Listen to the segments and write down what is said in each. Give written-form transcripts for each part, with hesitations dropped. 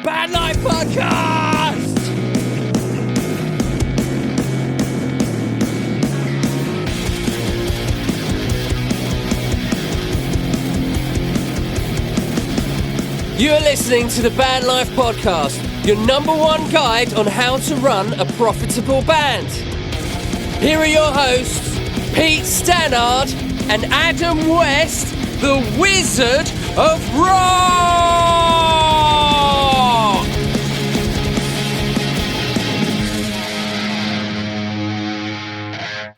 Bad Life Podcast! You're listening to the Bad Life Podcast, your number one guide on how to run a profitable band. Here are your hosts, Pete Stannard and Adam West, the Wizard of Rock!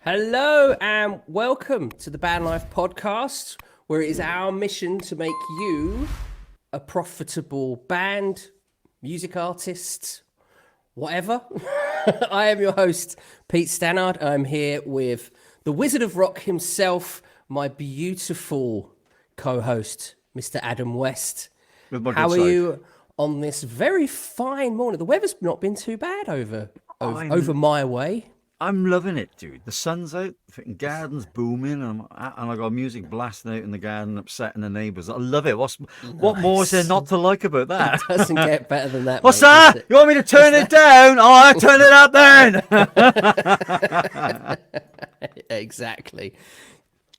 Hello and welcome to the Band Life Podcast, where it is our mission to make you a profitable band, music artist, whatever. I am your host, Pete Stannard. I'm here with the Wizard of Rock himself, my beautiful co-host, Mr. Adam West. How are you on this very fine morning? The weather's not been too bad over my way. I'm loving it, dude. The sun's out, the garden's booming, and I got music blasting out in the garden, upsetting the neighbours. I love it. What more is there not to like about that? It doesn't get better than that. What's mate, that? You want me to turn it down? Oh, I turn it up then. Exactly.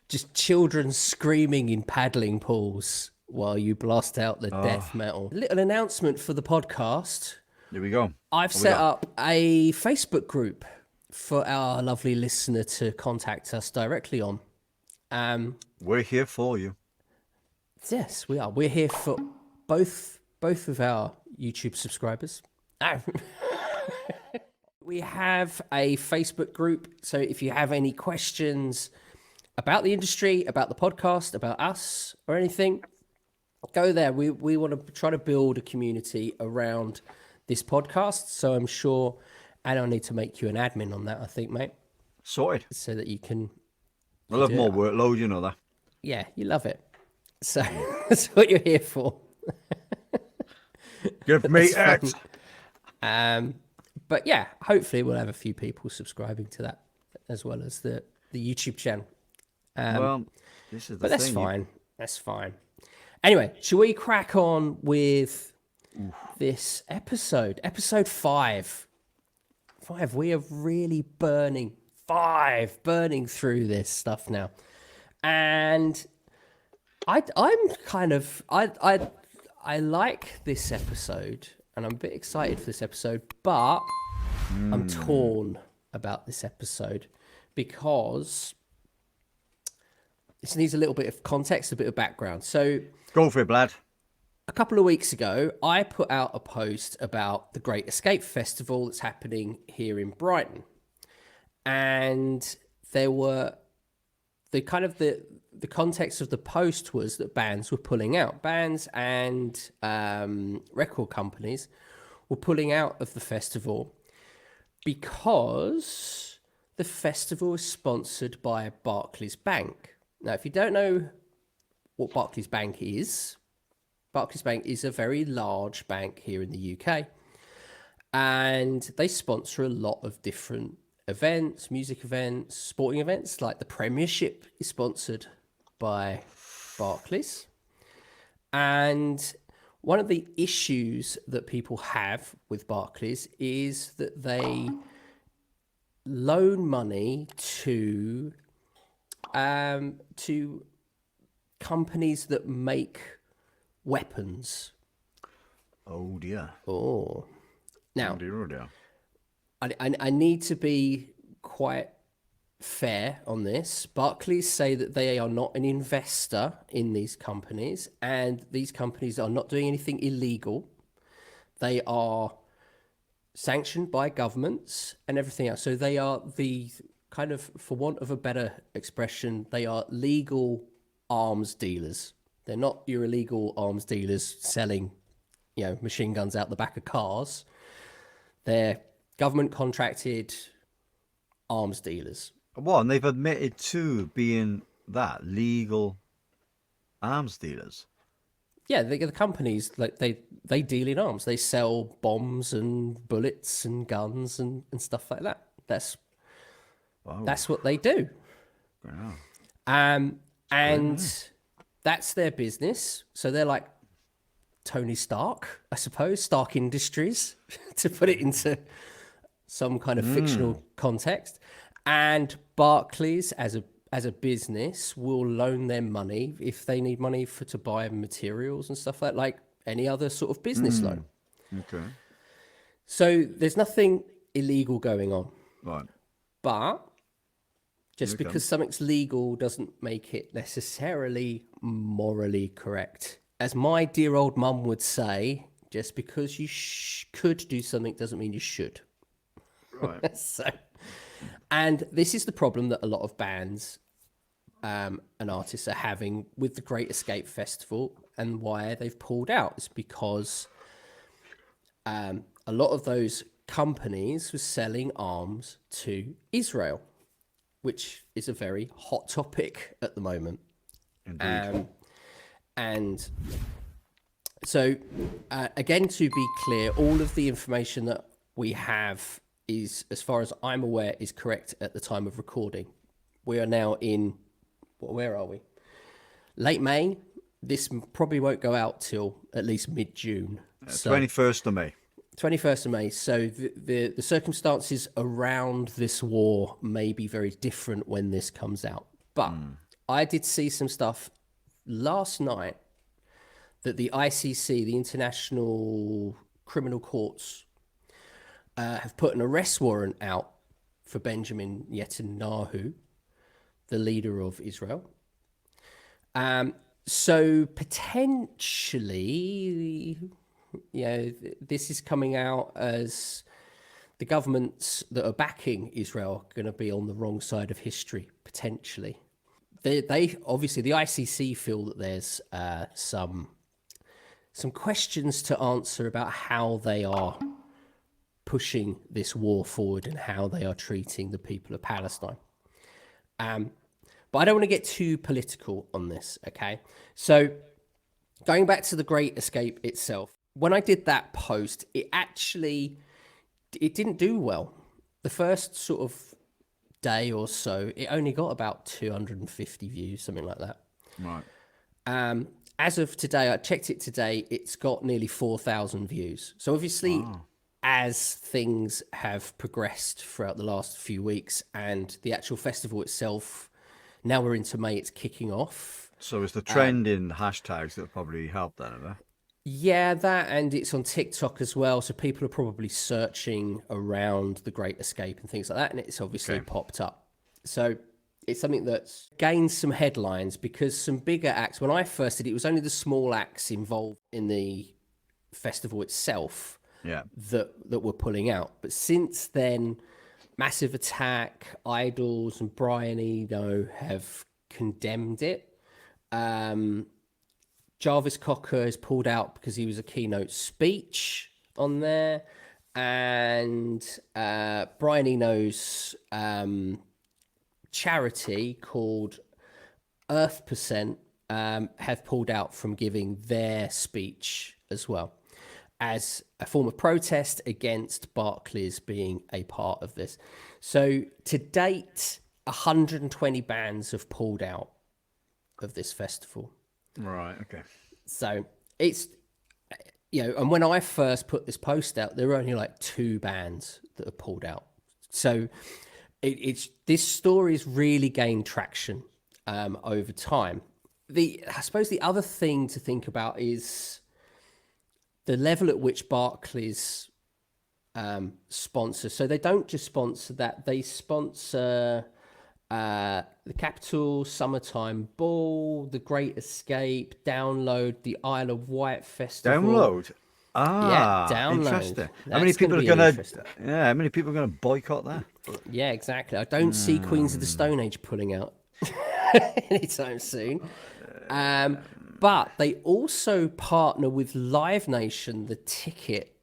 Just children screaming in paddling pools while you blast out the death metal. Little announcement for the podcast. Here we go. I've set up a Facebook group for our lovely listener to contact us directly on. We're here for you. Yes, we are. We're here for both of our YouTube subscribers. We have a Facebook group, so if you have any questions about the industry, about the podcast, about us, or anything, go there. We want to try to build a community around this podcast, so I'm sure... And I'll need to make you an admin on that, I think, mate. Sorted. So that you can... I love more workload, you know that. Yeah, you love it. So that's what you're here for. Give me X. But yeah, hopefully we'll have a few people subscribing to that, as well as the YouTube channel. Well, this is the thing. But that's fine. That's fine. Anyway, shall we crack on with this episode? Episode 5. We are really burning through this stuff now, and I like this episode, and I'm a bit excited for this episode, but I'm torn about this episode because this needs a little bit of context, a bit of background. So go for it, Blad. A couple of weeks ago, I put out a post about the Great Escape Festival that's happening here in Brighton. And there were the context of the post was that bands were pulling out. Bands and record companies were pulling out of the festival because the festival is sponsored by Barclays Bank. Now, if you don't know what Barclays Bank is a very large bank here in the UK, and they sponsor a lot of different events, music events, sporting events, like the Premiership is sponsored by Barclays. And one of the issues that people have with Barclays is that they loan money to companies that make weapons. Oh dear. Oh. Now, oh dear. I need to be quite fair on this. Barclays say that they are not an investor in these companies, and these companies are not doing anything illegal. They are sanctioned by governments and everything else. So they are the kind of, for want of a better expression, they are legal arms dealers. They're not your illegal arms dealers selling, machine guns out the back of cars. They're government contracted arms dealers. What? And they've admitted to being that legal arms dealers. Yeah, the companies, like they deal in arms. They sell bombs and bullets and guns and stuff like that. That's what they do. Wow. And that's their business. So they're like Tony Stark, I suppose, Stark Industries, to put it into some kind of fictional context. And Barclays, as a business, will loan them money if they need money to buy materials and stuff like any other sort of business loan. Okay. So there's nothing illegal going on. Right. But just because something's legal doesn't make it necessarily morally correct. As my dear old mum would say, just because you could do something doesn't mean you should. Right. And this is the problem that a lot of bands and artists are having with the Great Escape Festival, and why they've pulled out is because a lot of those companies were selling arms to Israel, which is a very hot topic at the moment. Indeed. And so, again, to be clear, all of the information that we have is, as far as I'm aware, is correct at the time of recording. We are now in, where are we? Late May. This probably won't go out till at least mid-June. 21st of May. 21st of May. So the circumstances around this war may be very different when this comes out. But I did see some stuff last night that the ICC, the International Criminal Courts, have put an arrest warrant out for Benjamin Netanyahu, the leader of Israel. So potentially, this is coming out as the governments that are backing Israel are going to be on the wrong side of history, potentially. They obviously, the ICC feel that there's some questions to answer about how they are pushing this war forward and how they are treating the people of Palestine. But I don't want to get too political on this, okay? So going back to the Great Escape itself, when I did that post, it didn't do well. The first sort of day or so, it only got about 250 views, something like that. Right. As of today, I checked it today, it's got nearly 4,000 views. So obviously, as things have progressed throughout the last few weeks and the actual festival itself, now we're into May, it's kicking off. So it's the trend in hashtags that probably helped that, have they? Yeah, that, and it's on TikTok as well. So people are probably searching around the Great Escape and things like that, and it's obviously popped up. So it's something that's gained some headlines because some bigger acts, when I first did it, was only the small acts involved in the festival itself that were pulling out. But since then, Massive Attack, Idols, and Brian Eno have condemned it. Jarvis Cocker has pulled out because he was a keynote speech on there. And Brian Eno's charity called Earth Percent have pulled out from giving their speech as well, as a form of protest against Barclays being a part of this. So to date, 120 bands have pulled out of this festival. Right, okay. So it's, and when I first put this post out, there were only like 2 bands that have pulled out. So this story's really gained traction over time. I suppose the other thing to think about is the level at which Barclays sponsor. So they don't just sponsor that; they sponsor the Capital, Summertime Ball, the Great Escape, Download, the Isle of Wight Festival. Download. Yeah, Download. Interesting. How many people are gonna? Yeah, how many people are gonna boycott that? Yeah, exactly. I don't see Queens of the Stone Age pulling out anytime soon. But they also partner with Live Nation, the ticket,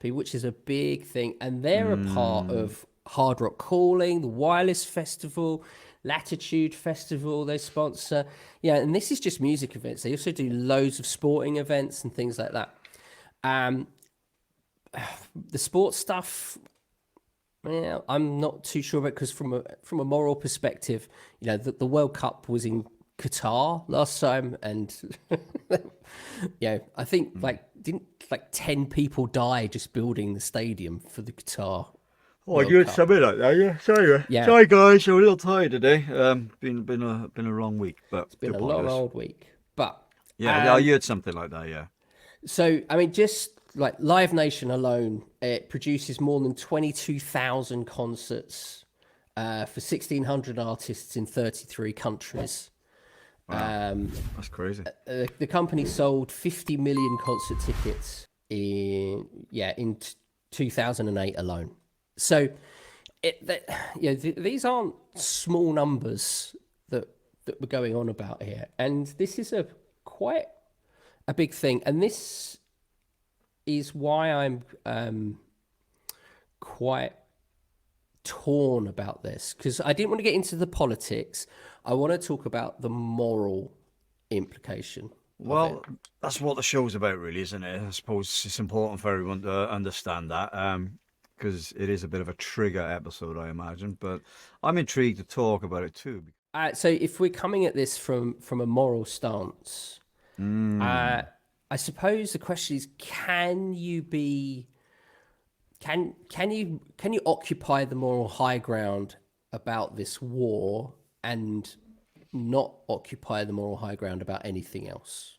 which is a big thing, and they're a part of Hard Rock Calling, the Wireless Festival, Latitude Festival. They sponsor, and this is just music events. They also do loads of sporting events and things like that. The sports stuff, I'm not too sure about, because from a moral perspective, the World Cup was in Qatar last time, and I think didn't 10 people die just building the stadium for the Qatar Oh, World you had Cup. something like that, yeah. Sorry, Yeah. sorry, guys. I'm a little tired today. Been a long week, but It's been a long old week, but yeah, you had something like that, yeah. so I mean, just like Live Nation alone, it produces more than 22,000 concerts for 1,600 artists in 33 countries. Wow, that's crazy. The company sold 50 million concert tickets in 2008 alone. So these aren't small numbers that we're going on about here, and this is quite a big thing, and this is why I'm quite torn about this, because I didn't want to get into the politics. I want to talk about the moral implication. Well, that's what the show's about, really, isn't it? I suppose it's important for everyone to understand that, because it is a bit of a trigger episode, I imagine. But I'm intrigued to talk about it too. So if we're coming at this from a moral stance, I suppose the question is: can you occupy the moral high ground about this war and not occupy the moral high ground about anything else?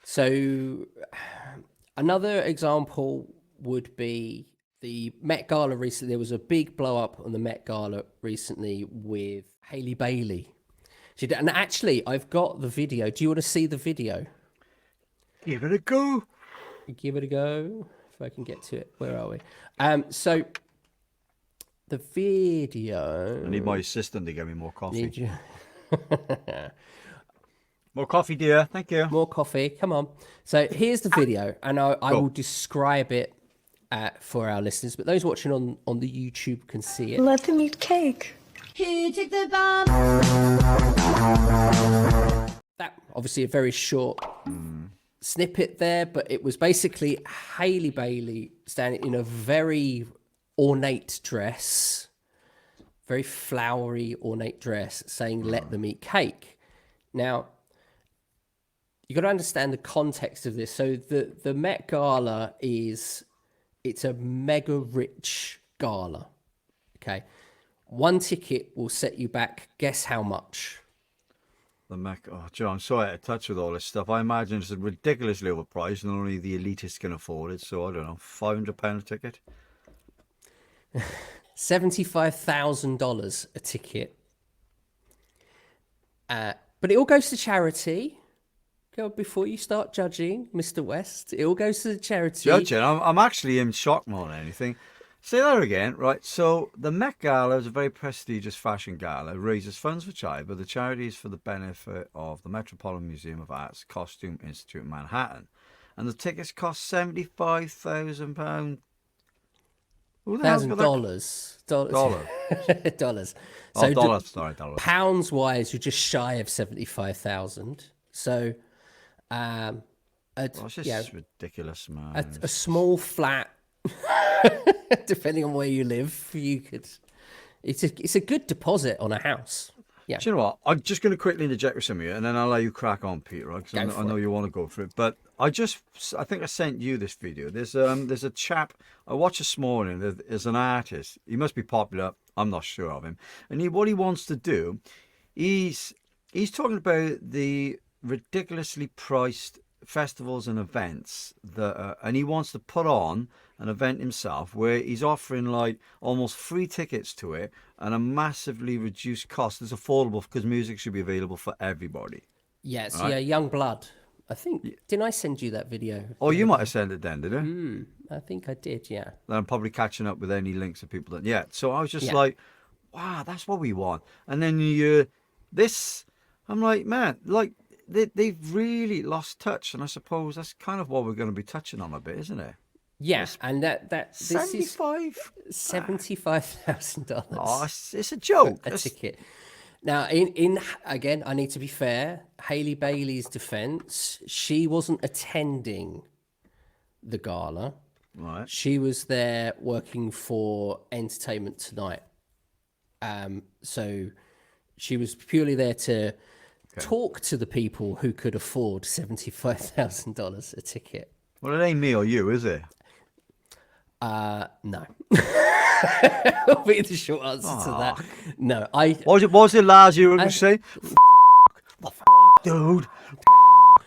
So another example would be the Met Gala recently. There was a big blow up on the Met Gala recently with Hailey Bailey. And actually, I've got the video. Do you want to see the video? Give it a go. Give it a go. If I can get to it. Where are we? So the video. I need my assistant to get me more coffee. Need you? More coffee, dear. Thank you. More coffee. Come on. So here's the video, and I will describe it for our listeners. But those watching on the YouTube can see it. Let them eat cake. Here, take the bomb. That obviously a very short snippet there, but it was basically Hailey Bailey standing in a very ornate dress, very flowery, ornate dress, saying, "Let them eat cake." Now, you got to understand the context of this. So the Met Gala it's a mega rich gala. Okay. One ticket will set you back, guess how much? The Mac. Oh, John, I'm so out of touch with all this stuff. I imagine it's ridiculously overpriced and only the elitists can afford it. So, I don't know, £500 a ticket? $75,000 a ticket. But it all goes to charity. Go before you start judging, Mr. West. It all goes to the charity. Judging? I'm actually in shock more than anything. Say that again, right? So the Met Gala is a very prestigious fashion gala. It raises funds for charity, but the charity is for the benefit of the Metropolitan Museum of Art's Costume Institute in Manhattan. And the tickets cost £75,000. $1,000. Dollars. So dollars. Sorry, dollars. Pounds wise, you're just shy of 75,000. So, It's just ridiculous, man. A small flat, depending on where you live, you could. It's a good deposit on a house. Yeah. Do you know what? I'm just going to quickly interject with some of you, and then I'll let you crack on, Peter, right? Because I know you want to go for it. But I think I sent you this video. There's a chap I watched this morning. There's an artist. He must be popular. I'm not sure of him. And what he wants to do, he's talking about the ridiculously priced festivals and events and he wants to put on an event himself where he's offering like almost free tickets to it and a massively reduced cost. It's affordable because music should be available for everybody. Yes, right? Yeah, Young Blood. I think, didn't I send you that video? Oh, you might have sent it then, did you? I think I did, yeah. Then I'm probably catching up with any links of people that, yeah. So I was just like, wow, that's what we want. And then this, I'm like, man, like they've really lost touch. And I suppose that's kind of what we're going to be touching on a bit, isn't it? Yeah, and this is $75,000. Oh, it's a joke. A ticket. Now, in again, I need to be fair. Hailey Bailey's defence, she wasn't attending the gala. Right. She was there working for Entertainment Tonight. So she was purely there to talk to the people who could afford $75,000 a ticket. Well, it ain't me or you, is it? No. Will be the short answer to that. No, What was it, Lars? You were going to say? Dude.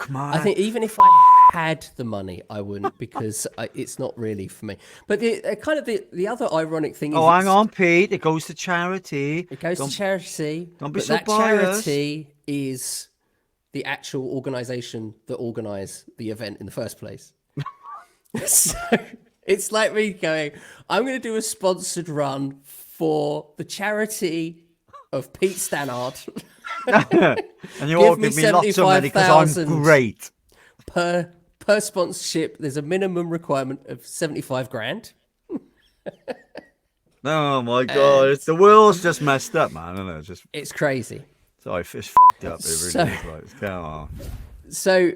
Man. I think even if I had the money, I wouldn't, because it's not really for me. But the other ironic thing is... Oh, hang on, Pete. It goes to charity. It goes to charity. Don't be but so that biased. charity is the actual organisation that organised the event in the first place. So it's like me going, I'm going to do a sponsored run for the charity of Pete Stannard. And you all give me lots of money because I'm great. Per sponsorship, there's a minimum requirement of 75 grand. Oh my God, the world's just messed up, man. I know, it's crazy. Sorry, it's fucked up. It really is. Like, come on. So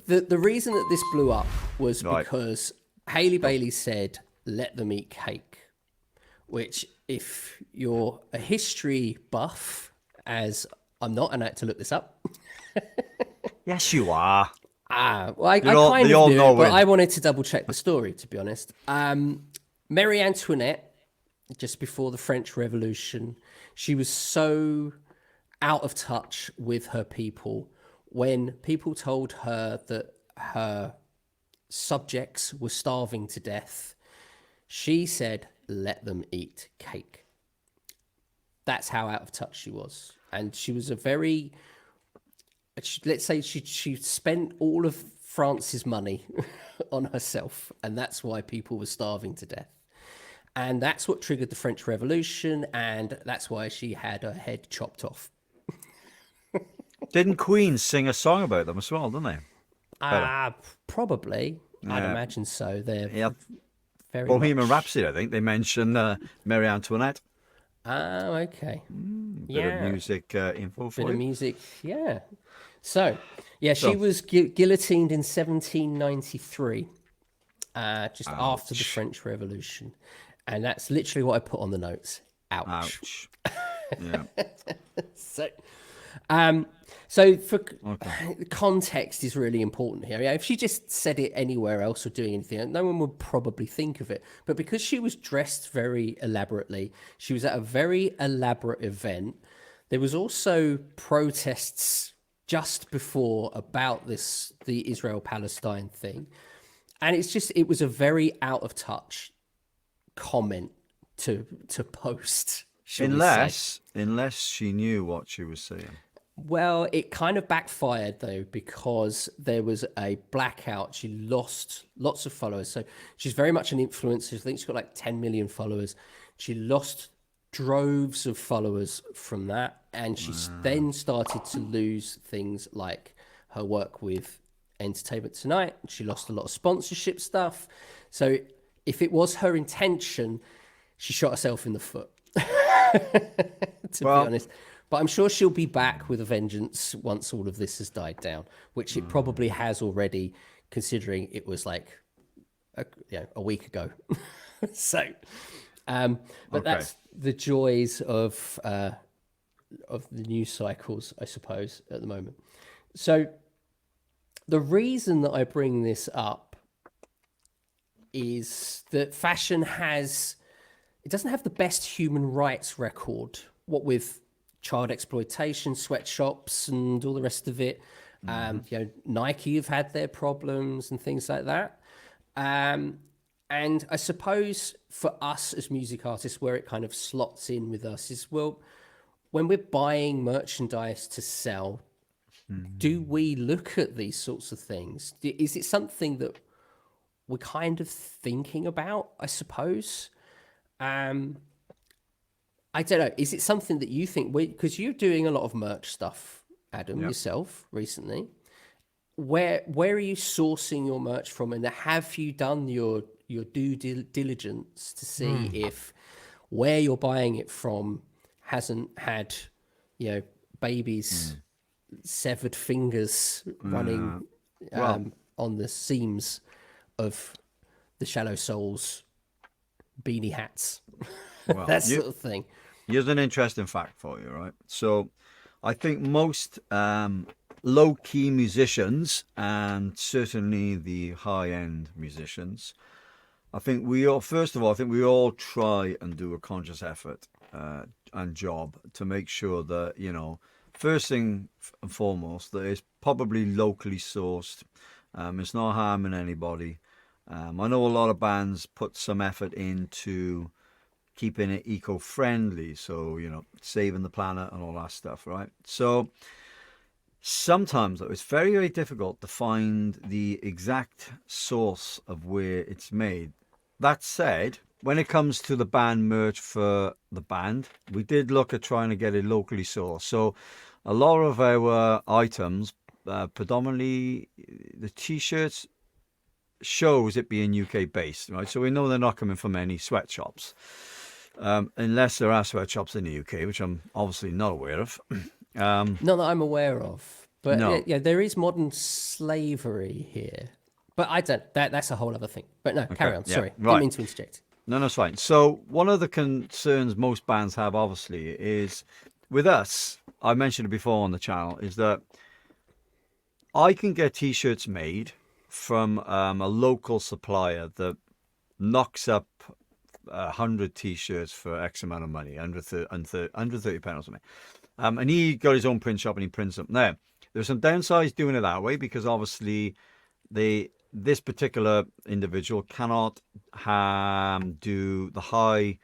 the reason that this blew up was because Hailey Bailey said, "Let them eat cake," which, if you're a history buff, as I'm not, and I had to look this up. Yes, you are. Well, I kind of knew, but I wanted to double check the story, to be honest. Marie Antoinette, just before the French Revolution, she was so out of touch with her people. When people told her that her subjects were starving to death, she said, "Let them eat cake." That's how out of touch she was. And she was a very... Let's say she spent all of France's money on herself, and that's why people were starving to death. And that's what triggered the French Revolution, and that's why she had her head chopped off. Didn't Queen sing a song about them as well, didn't they? Probably. Yeah. I'd imagine so. They're very Bohemian Rhapsody, I think. They mentioned Marie Antoinette. Oh, okay. Bit of music info for you. Bit of music, yeah. So, she was guillotined in 1793, just after the French Revolution. And that's literally what I put on the notes. Ouch. Yeah. So for context is really important here. If she just said it anywhere else or doing anything, no one would probably think of it. But because she was dressed very elaborately, she was at a very elaborate event. There was also protests just before about the Israel-Palestine thing. And it was a very out of touch comment to post. Unless she knew what she was saying. Well, it kind of backfired, though, because there was a blackout. She lost lots of followers. So she's very much an influencer. I think she's got like 10 million followers. She lost droves of followers from that. And she then started to lose things like her work with Entertainment Tonight. She lost a lot of sponsorship stuff. So if it was her intention, she shot herself in the foot, to be honest. But I'm sure she'll be back with a vengeance once all of this has died down, which it probably has already, considering it was like a week ago. So, but that's the joys of the news cycles, I suppose, at the moment. So the reason that I bring this up is that fashion doesn't have the best human rights record, what with child exploitation, sweatshops, and all the rest of it. Nike have had their problems and things like that. And I suppose for us as music artists, where it kind of slots in with us is, well, when we're buying merchandise to sell, do we look at these sorts of things? Is it something that we're kind of thinking about, I suppose? I don't know. Is it something that you think, because you're doing a lot of merch stuff, Adam, yourself recently, where are you sourcing your merch from? And have you done your due diligence to see if where you're buying it from hasn't had, babies' severed fingers running on the seams of the Shallow Souls beanie hats? Well, that sort of thing. Here's an interesting fact for you, right? So I think most low-key musicians, and certainly the high-end musicians, I think we all, first of all, I think we all try and do a conscious effort and job to make sure that, you know, first thing and foremost, that it's probably locally sourced. It's not harming anybody. I know a lot of bands put some effort into keeping it eco-friendly, so, you know, saving the planet and all that stuff, right? So sometimes, though, it's very, very difficult to find the exact source of where it's made. That said, when it comes to the band merch for the band, we did look at trying to get it locally sourced. So a lot of our items, predominantly the t-shirts, shows it being UK based, right? So we know they're not coming from any sweatshops. Unless there are sweatshops in the UK, which I'm obviously not aware of. Not that I'm aware of, but No. yeah, there is modern slavery here. But I don't. That's a whole other thing. But no, carry on. yeah, Sorry, right. didn't mean to interject. No, that's fine. So one of the concerns most bands have, obviously, is with us, I mentioned it before on the channel, is that I can get t-shirts made from a local supplier that knocks up 100 t-shirts for X amount of money, under 30 pounds or something. And he got his own print shop and he prints them. Now, there's some downsides doing it that way, because obviously this particular individual cannot do the high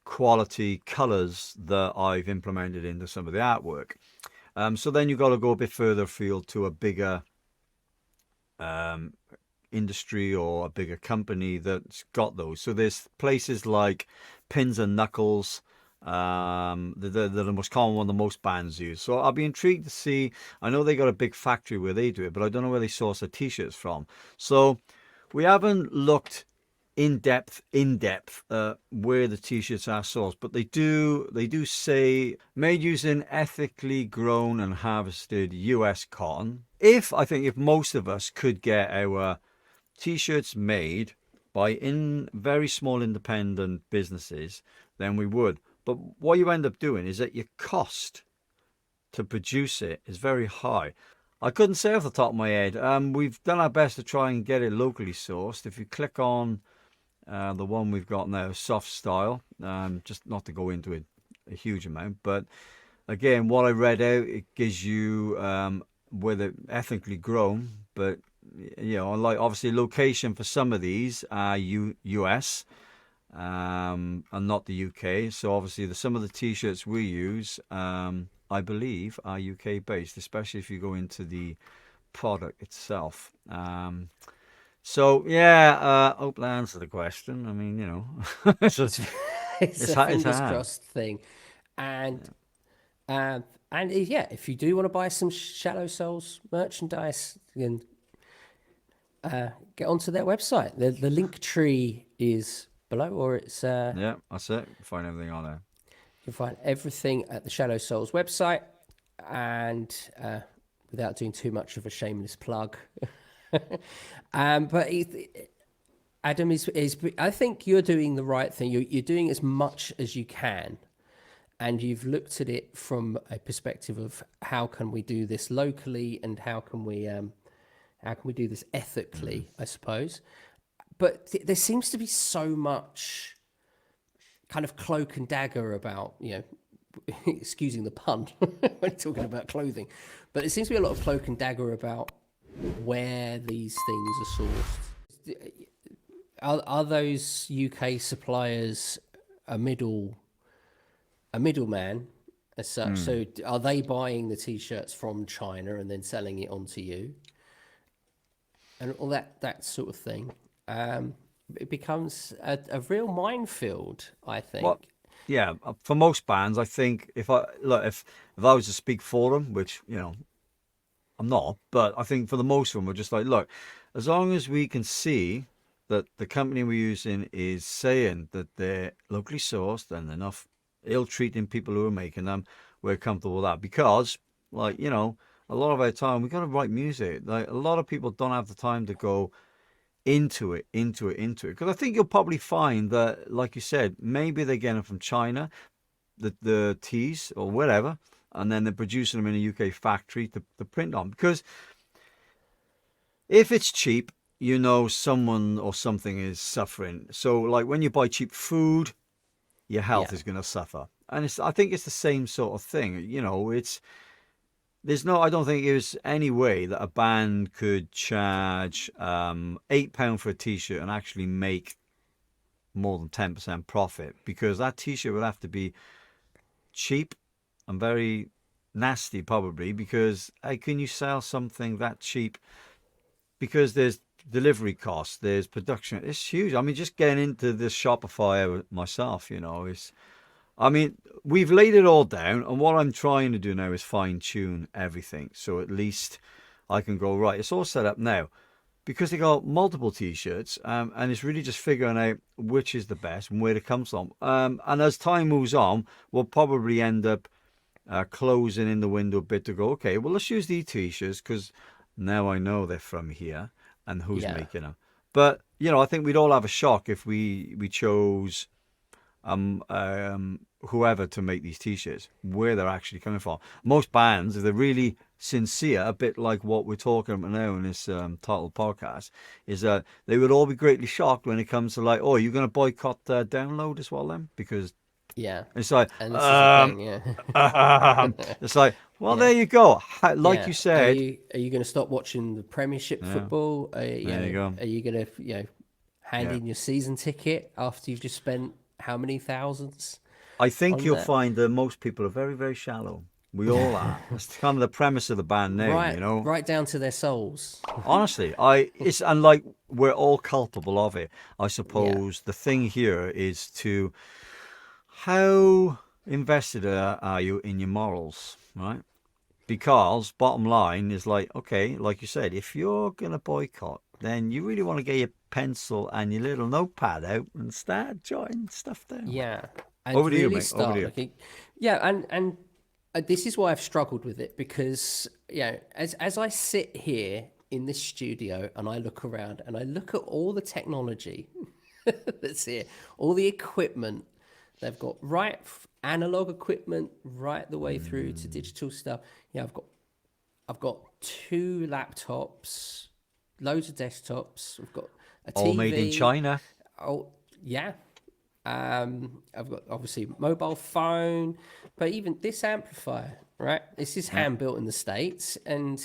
quality colors that I've implemented into some of the artwork. So then you've got to go a bit further afield to a bigger industry or a bigger company that's got those. So there's places like Pins and Knuckles, they're the most common one that most bands use. So I'll be intrigued to see. I know they got a big factory where they do it, but I don't know where they source their t-shirts from. So we haven't looked in depth where the t-shirts are sourced, but they do say made using ethically grown and harvested US cotton. I think if most of us could get our t-shirts made by very small independent businesses, then we would. But what you end up doing is that your cost to produce it is very high. I couldn't say off the top of my head. We've done our best to try and get it locally sourced. If you click on the one we've got now, Soft Style, just not to go into it a huge amount, but again, what I read out, it gives you whether ethically grown, but you know, like obviously location for some of these are US. And not the UK. So obviously some of the t-shirts we use, I believe, are UK based, especially if you go into the product itself. So yeah, hope that answers the question. I mean, you know, It's a fingers hard. crossed thing, and yeah, if you do want to buy some Shallow Souls merchandise, then get onto their website. The link tree is below, or it's yeah, that's it. Find everything on there. you can find everything at the Shallow Souls website. And without doing too much of a shameless plug, but Adam is I think you're doing the right thing. You're doing as much as you can, and you've looked at it from a perspective of how can we do this locally, and how can we do this ethically, I suppose. But there seems to be so much kind of cloak and dagger about, you know, excusing the pun when talking about clothing, but it seems to be a lot of cloak and dagger about where these things are sourced. Are those UK suppliers a middleman as such? So are they buying the t-shirts from China and then selling it on to you, and all that sort of thing? It becomes a real minefield, I think. Well, yeah, for most bands, I think if I was to speak for them, which, you know, I'm not, but I think for the most of them, we're just like, look, as long as we can see that the company we're using is saying that they're locally sourced and they're not ill-treating people who are making them, we're comfortable with that. Because, like, you know, a lot of our time, we got to write music. Like, a lot of people don't have the time to go into it, because I think you'll probably find that, like you said, maybe they're getting it from China, the teas or whatever, and then they're producing them in a UK factory to print on. Because if it's cheap, you know someone or something is suffering. So like when you buy cheap food, your health is going to suffer. And I think it's the same sort of thing. You know, I don't think there's any way that a band could charge £8 for a t-shirt and actually make more than 10% profit, because that t-shirt would have to be cheap and very nasty probably, because how can you sell something that cheap? Because there's delivery costs, there's production. It's huge. I mean, just getting into this Shopify myself, you know, I mean, we've laid it all down, and what I'm trying to do now is fine tune everything. So at least I can go, right, it's all set up now, because they got multiple t-shirts, and it's really just figuring out which is the best and where it comes from. And as time moves on, we'll probably end up closing in the window a bit to go, okay, well, let's use these t-shirts because now I know they're from here and who's making them. But, you know, I think we'd all have a shock if we chose whoever to make these t-shirts, where they're actually coming from. Most bands, if they're really sincere, a bit like what we're talking about now in this title podcast, is that they would all be greatly shocked when it comes to like, oh, you're going to boycott download as well then? Because it's like, and this is the thing, it's like, well, there you go. Like you said, are you going to stop watching the Premiership football? There you go. Are you going to hand in your season ticket after you've just spent how many thousands? I think you'll find that most people are very, very shallow. We all are. That's kind of the premise of the band name, right, you know. Right down to their souls. Honestly, and like we're all culpable of it. I suppose the thing here is to how invested are you in your morals, right? Because bottom line is like, okay, like you said, if you're gonna boycott, then you really want to get your pencil and your little notepad out and start jotting stuff down. Yeah. And Over to you, really mate. start Over to you. looking. Yeah, and this is why I've struggled with it, because as I sit here in this studio and I look around and I look at all the technology that's here, all the equipment they've got, right, analog equipment right the way through to digital stuff. Yeah, I've got 2 laptops, loads of desktops. We've got a TV. All made in China. Oh yeah. I've got obviously mobile phone, but even this amplifier, right? This is hand built in the States, and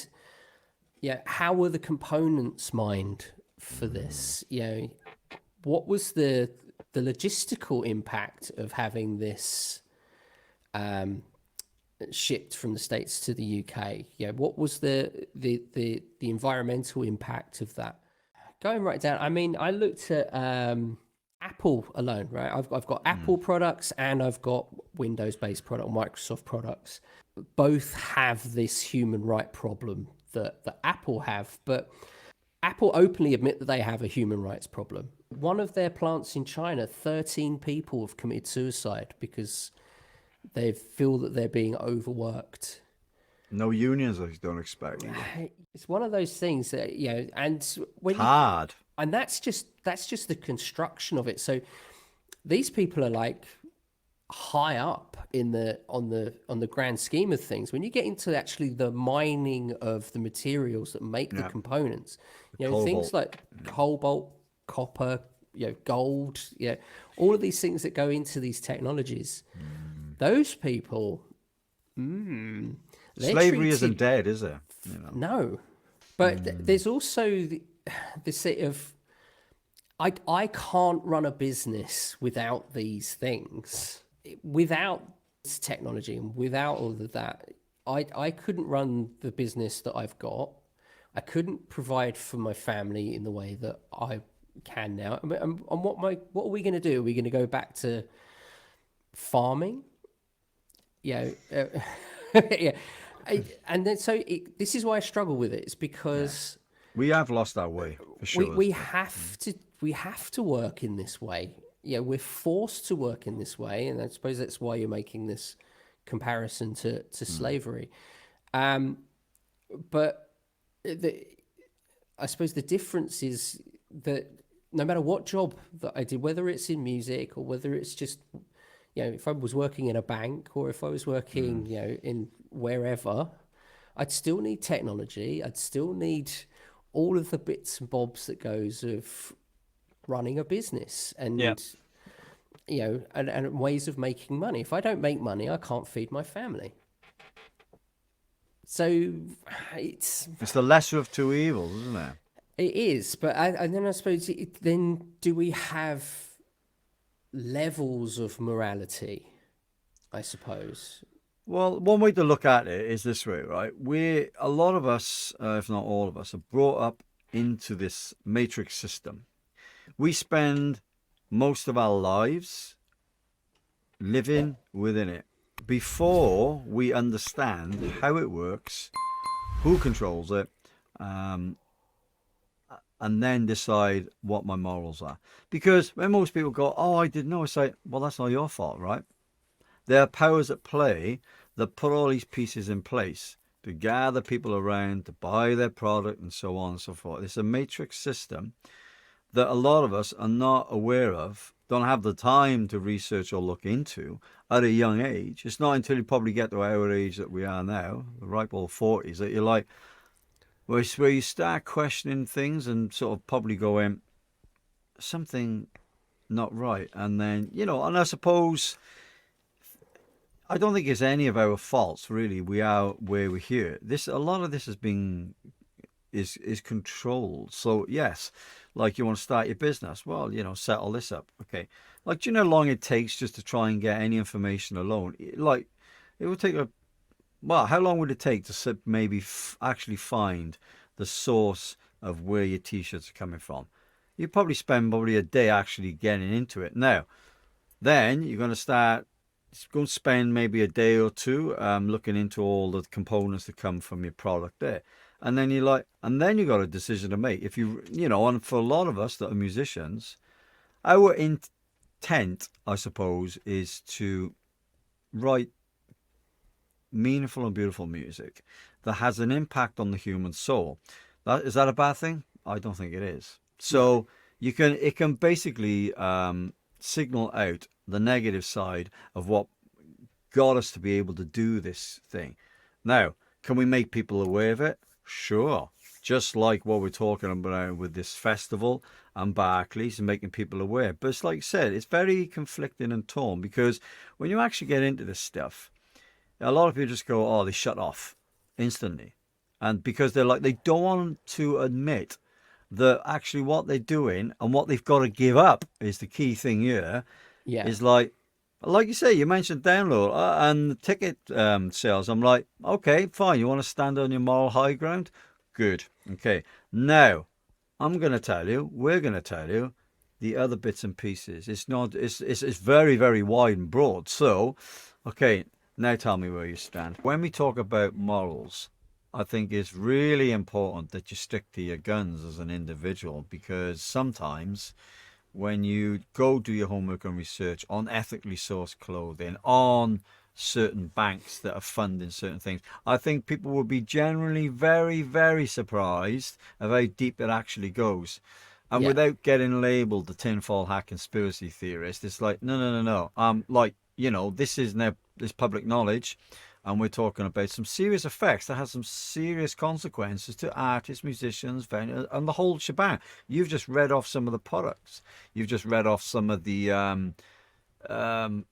how were the components mined for this? What was the logistical impact of having this shipped from the States to the UK? What was the environmental impact of that? Going right down, I mean, I looked at Apple alone, right? I've got Apple products and I've got Windows-based product, Microsoft products. Both have this human right problem that Apple have, but Apple openly admit that they have a human rights problem. One of their plants in China, 13 people have committed suicide because they feel that they're being overworked. No unions, I don't expect. It's one of those things that, and when hard. And that's just the construction of it. So these people are like high up in on the grand scheme of things. When you get into actually the mining of the materials that make the components, things like cobalt, copper, gold, all of these things that go into these technologies. Those people, slavery isn't dead, is it? No, but there's also this sort of, I can't run a business without these things, without this technology and without all of that. I couldn't run the business that I've got. I couldn't provide for my family in the way that I can now. And what are we going to do? Are we going to go back to farming? Yeah. And then this is why I struggle with it. It's because we have lost our way. For sure. We have to work in this way. We're forced to work in this way, and I suppose that's why you're making this comparison to slavery. But I suppose the difference is that no matter what job that I did, whether it's in music or whether it's just You know, if I was working in a bank or if I was working, you know, in wherever, I'd still need technology. I'd still need all of the bits and bobs that goes of running a business Yeah. and, you know, and ways of making money. If I don't make money, I can't feed my family. So it's the lesser of two evils, isn't it? it is, but and then I suppose then do we have levels of morality? I suppose. Well, one way to look at it is this way, right? A lot of us, if not all of us, are brought up into this matrix system. We spend most of our lives living within it before we understand how it works, who controls it, and then decide what my morals are. Because when most people go, oh, I didn't know, it's like, well, that's not your fault, right? There are powers at play that put all these pieces in place to gather people around, to buy their product, and so on and so forth. It's a matrix system that a lot of us are not aware of, don't have the time to research or look into at a young age. It's not until you probably get to our age that we are now, the ripe old 40s, that you're like, where you start questioning things and sort of probably going, something not right. And then, you know, and I suppose, I don't think it's any of our faults, really. We are where we're here. A lot of this has been is controlled. So yes, like you want to start your business, well, you know, settle this up, okay. Like, do you know how long it takes just to try and get any information alone? Like, it would take how long would it take to maybe actually find the source of where your t-shirts are coming from? You probably spend a day actually getting into it. Now, then you're going to spend maybe a day or two looking into all the components that come from your product there. And then you got a decision to make. If you know, and for a lot of us that are musicians, our intent, I suppose, is to write meaningful and beautiful music that has an impact on the human soul. Is that a bad thing? I don't think it is. So it can basically signal out the negative side of what got us to be able to do this thing. Now, can we make people aware of it? Sure. Just like what we're talking about with this festival and Barclays and making people aware. But it's like I said, it's very conflicting and torn, because when you actually get into this stuff, a lot of people just go, oh, they shut off instantly. And because they don't want to admit that actually what they're doing and what they've got to give up is the key thing here. Yeah. Is like you say, you mentioned download and the ticket sales. I'm like, okay, fine. You want to stand on your moral high ground? Good. Okay. Now, we're going to tell you the other bits and pieces. It's very, very wide and broad. So, okay, now tell me where you stand. When we talk about morals, I think it's really important that you stick to your guns as an individual, because sometimes when you go do your homework and research on ethically sourced clothing, on certain banks that are funding certain things, I think people will be generally very, very surprised of how deep it actually goes. And without getting labelled the tinfoil hat conspiracy theorist, it's like, no. Like, you know, this public knowledge. And we're talking about some serious effects that has some serious consequences to artists, musicians, venues, and the whole shebang. You've just read off some of the products. You've just read off some of the items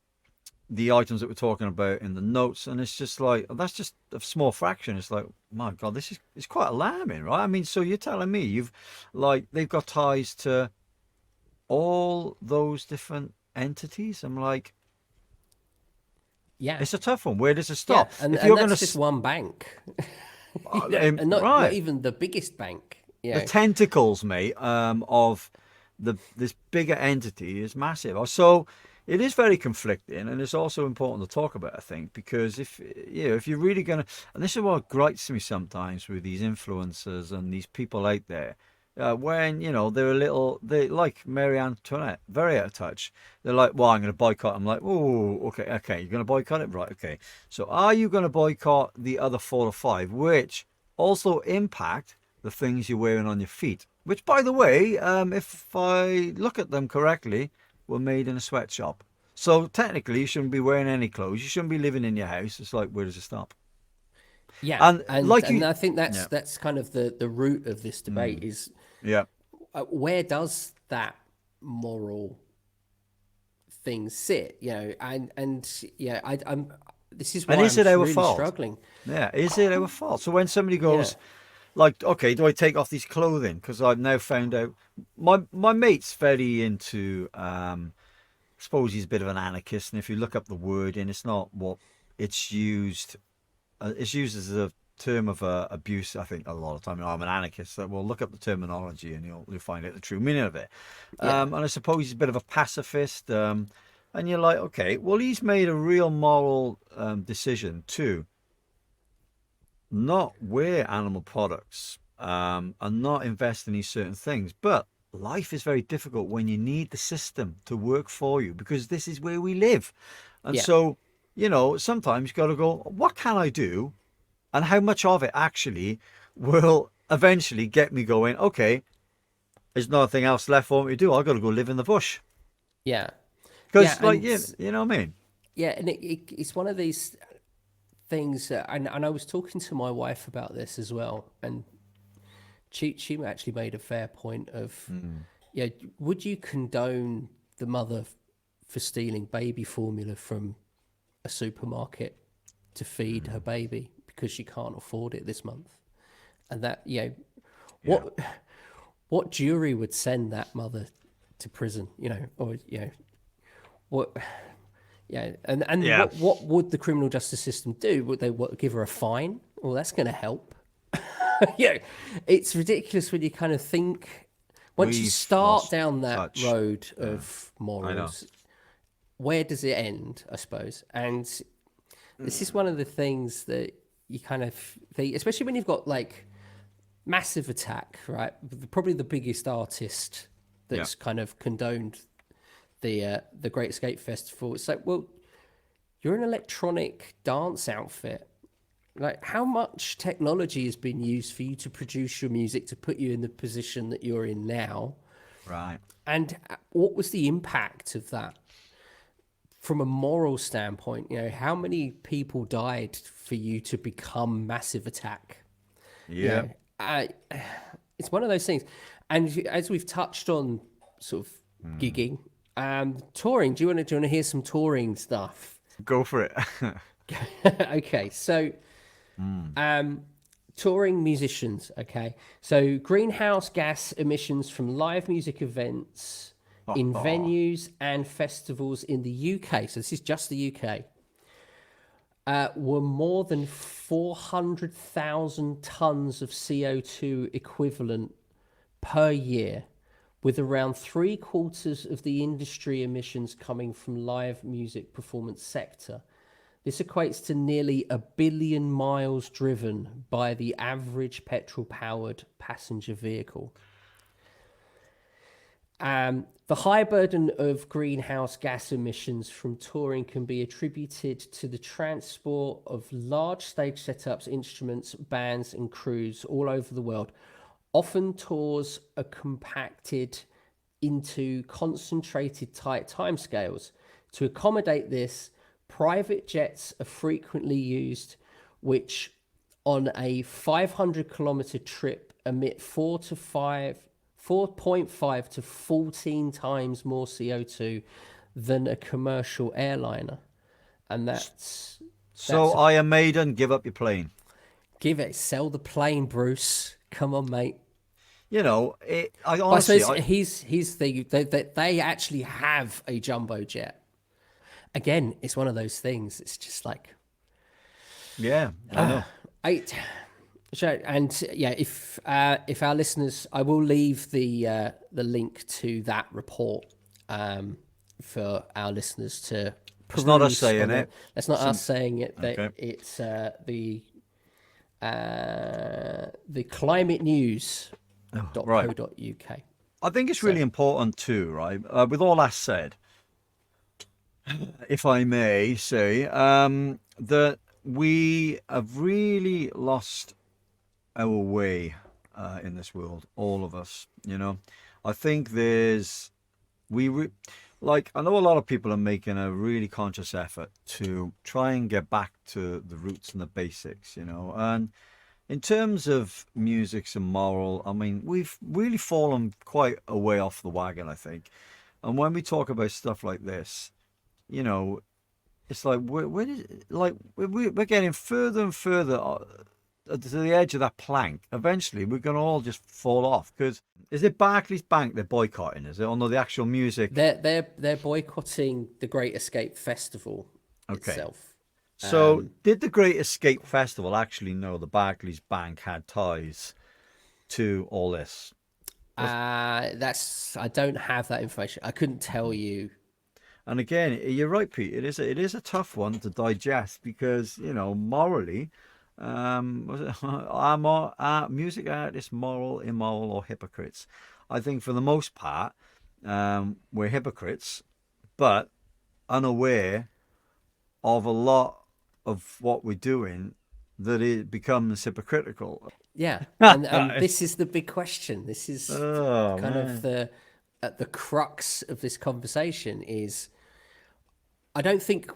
that we're talking about in the notes, and it's just like, that's just a small fraction. It's like, my God, it's quite alarming, right? I mean, so you're telling me they've got ties to all those different entities? I'm like, yeah, it's a tough one. Where does it stop? Yeah. And, if you're that's just one bank, and not right, even the biggest bank. Yeah, the tentacles, mate, of this bigger entity is massive. So it is very conflicting, and it's also important to talk about, I think, because if you're really gonna, and this is what gripes me sometimes with these influencers and these people out there, when they're like Mary Antoinette, very out of touch. They're like, well, I'm going to boycott. I'm like, oh, okay, you're going to boycott it, right? Okay, so are you going to boycott the other 4 or 5, which also impact the things you're wearing on your feet? Which, by the way, if I look at them correctly, were made in a sweatshop. So technically, you shouldn't be wearing any clothes. You shouldn't be living in your house. It's like, where does it stop? Yeah, And like and you, I think yeah, that's kind of the root of this debate is yeah. where does that moral thing sit? And yeah, I'm. This is And why is I'm it our really fault? struggling. Yeah, is it our fault? So when somebody Yeah, goes, like, okay, do I take off these clothing? Because I've now found out my mate's very into. I suppose he's a bit of an anarchist, and if you look up the word in, it's not what it's used. It's used as a term of abuse. I think a lot of time. I'm an anarchist, so we'll look up the terminology and you'll find out the true meaning of it. yeah, And I suppose he's a bit of a pacifist. And you're like, okay, well, he's made a real moral decision to not wear animal products and not invest in these certain things. But life is very difficult when you need the system to work for you because this is where we live. And yeah, so, sometimes you got to go, what can I do? And how much of it actually will eventually get me going, okay, there's nothing else left for me to do. I've got to go live in the bush. yeah, yeah, Because, like, you know what I mean? yeah, and it's one of these things, and I was talking to my wife about this as well, and she actually made a fair point of, yeah, would you condone the mother for stealing baby formula from a supermarket to feed her baby because she can't afford it this month? And that, Yeah. what jury would send that mother to prison, or what? Yeah, and Yeah. what would the criminal justice system do? Would they give her a fine? Well, that's going to help. Yeah, it's ridiculous when you kind of think once you We've start lost down that touch. road of I know. morals, where does it end? I suppose, and this is one of the things that you kind of think, especially when you've got like Massive Attack, right? Probably the biggest artist Yeah. that's kind of condoned the Great Escape Festival. It's like, well, you're an electronic dance outfit. Like, how much technology has been used for you to produce your music to put you in the position that you're in now? Right. And what was the impact of that from a moral standpoint? How many people died for you to become Massive Attack? Yeah. I, it's one of those things. And as we've touched on, sort of gigging, touring. Do you want to hear some touring stuff? Go for it. Okay, so touring musicians. Okay, so greenhouse gas emissions from live music events in venues and festivals in the UK. So this is just the UK. Were more than 400,000 tons of CO2 equivalent per year, with around 3/4 of the industry emissions coming from live music performance sector. This equates to nearly 1 billion miles driven by the average petrol-powered passenger vehicle. The high burden of greenhouse gas emissions from touring can be attributed to the transport of large stage setups, instruments, bands, and crews all over the world. Often tours are compacted into concentrated tight timescales. To accommodate this, private jets are frequently used, which on a 500-kilometer trip emit 4.5 to 14 times more CO2 than a commercial airliner. And that's So, Iron Maiden, give up your plane. sell the plane, Bruce. Come on, mate. I But I honestly, suppose they actually have a jumbo jet. Again, it's one of those things. It's just like yeah, I know. and yeah, if our listeners, I will leave the link to that report for our listeners to peruse. It's not us saying it. That's not us saying it. That Okay. it's the climate news. Right. .co.uk. I think it's really important too, right? With all that said, if I may say, that we have really lost our way in this world, all of us. I think we Like, I know a lot of people are making a really conscious effort to try and get back to the roots and the basics, and in terms of music's and moral, I mean, we've really fallen quite a way off the wagon, I think. And when we talk about stuff like this, you know, it's like we're getting further and further to the edge of that plank. Eventually, we're gonna all just fall off. Because is it Barclays Bank they're boycotting? Is it? Or no, the actual music? They're boycotting the Great Escape Festival itself. So, did the Great Escape Festival actually know the Barclays Bank had ties to all this? I don't have that information. I couldn't tell you. And again, you're right, Pete. It is a tough one to digest because morally, was it are music artists moral, immoral, or hypocrites? I think for the most part, we're hypocrites, but unaware of a lot of what we're doing that it becomes hypocritical. Yeah, and this is the big question. This is of the crux of this conversation. Is I don't think